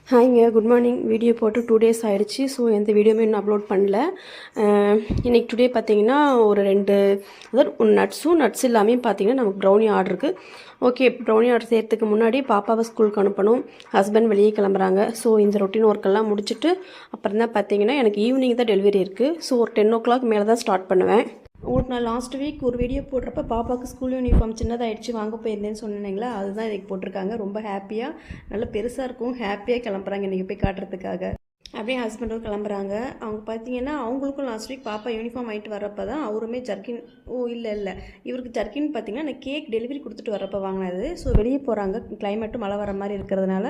ஹாய்ங்க, good morning. Video போட்டு 2 days ஆகிடுச்சு. So எந்த வீடியோவுமே இன்னும் அப்லோட் பண்ணல. இன்றைக்கி டுடே பார்த்தீங்கன்னா ஒரு 2 அதாவது நட்ஸ் இல்லாமல் பார்த்தீங்கன்னா நமக்கு ப்ரௌனி ஆர்டர் இருக்குது. ஓகே, ப்ரௌனி ஆர்டர் செய்கிறதுக்கு முன்னாடி பாப்பாவை ஸ்கூலுக்கு அனுப்பணும். ஹஸ்பண்ட் வெளியே கிளம்புறாங்க. ஸோ இந்த ரொட்டீன் ஒர்க்கெல்லாம் முடிச்சுட்டு அப்புறம் தான் பார்த்தீங்கன்னா எனக்கு ஈவினிங் தான் டெலிவரி இருக்குது. ஸோ ஒரு 10 o'clock மேலே தான் ஸ்டார்ட் பண்ணுவேன். உங்களுக்கு நான் லாஸ்ட் வீக் ஒரு வீடியோ போடுறப்ப பாப்பாவுக்கு ஸ்கூல் யூனிஃபார்ம் சின்னதாகிடுச்சு வாங்க போயிருந்தேன்னு சொன்னீங்களா, அதுதான் இன்றைக்கி போட்டிருக்காங்க. ரொம்ப ஹாப்பியாக, நல்லா பெருசாக இருக்கும், ஹாப்பியாக கிளம்புறாங்க இன்றைக்கி போய் காட்டுறதுக்காக. அப்படியே ஹஸ்பண்டும் கிளம்புறாங்க. அவங்க பார்த்தீங்கன்னா அவங்களுக்கும் லாஸ்ட் வீக் பாப்பா யூனிஃபார்ம் ஆகிட்டு வரப்போ தான் அவருமே ஜர்க்கின் இல்லை இவருக்கு ஜர்க்கின் பார்த்தீங்கன்னா நான் கேக் டெலிவரி கொடுத்துட்டு வரப்போ வாங்கினது. ஸோ வெளியே போகிறாங்க, கிளைமேட்டும் மழை வர மாதிரி இருக்கிறதுனால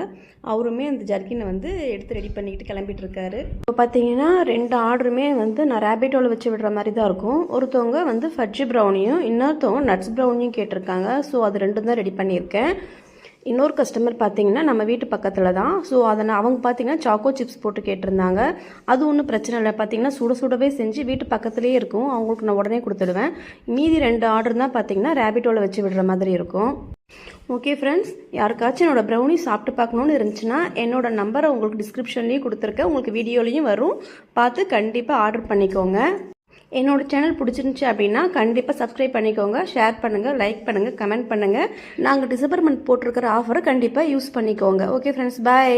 அவருமே அந்த ஜர்க்கினை எடுத்து ரெடி பண்ணிக்கிட்டு கிளம்பிட்டு இருக்காரு. இப்போ பார்த்தீங்கன்னா 2 ஆர்டருமே நான் ரேபிட்டோவில் வச்சு விடுற மாதிரி தான் இருக்கும். ஒருத்தவங்க ஃபட்ஜி ப்ரௌனியும் இன்னொருத்தவங்க நட்ஸ் ப்ரௌனியும் கேட்டிருக்காங்க. ஸோ அது 2 தான் ரெடி பண்ணியிருக்கேன். இன்னொரு கஸ்டமர் பார்த்தீங்கன்னா நம்ம வீட்டு பக்கத்தில் தான். ஸோ அவங்க பார்த்தீங்கன்னா சாக்கோ சிப்ஸ் போட்டு கேட்டிருந்தாங்க. அது ஒன்றும் பிரச்சனை இல்லை, பார்த்தீங்கன்னா சுடவே செஞ்சு வீட்டு பக்கத்துலேயே இருக்கும், அவங்களுக்கு நான் உடனே கொடுத்துடுவேன். மீதி 2 ஆர்டர் தான் பார்த்தீங்கன்னா ரேபிட்டோவில் வச்சு விடுற மாதிரி இருக்கும். ஓகே ஃப்ரெண்ட்ஸ், யாருக்காச்சும் என்னோடய ப்ரௌனி சாப்பிட்டு பார்க்கணுன்னு இருந்துச்சுன்னா என்னோடய நம்பரை உங்களுக்கு டிஸ்கிரிப்ஷன்லேயும் கொடுத்துருக்கேன், உங்களுக்கு வீடியோலையும் வரும், பார்த்து கண்டிப்பாக ஆர்டர் பண்ணிக்கோங்க. என்னோடய சேனல் பிடிச்சிருந்துச்சி அப்படின்னா கண்டிப்பாக சப்ஸ்கிரைப் பண்ணிக்கோங்க, ஷேர் பண்ணுங்கள், லைக் பண்ணுங்கள், கமெண்ட் பண்ணுங்கள். நாங்கள் டிசம்பர் மந்த் போட்டிருக்கிற ஆஃபரை கண்டிப்பாக யூஸ் பண்ணிக்கோங்க. ஓகே ஃப்ரெண்ட்ஸ், பாய்.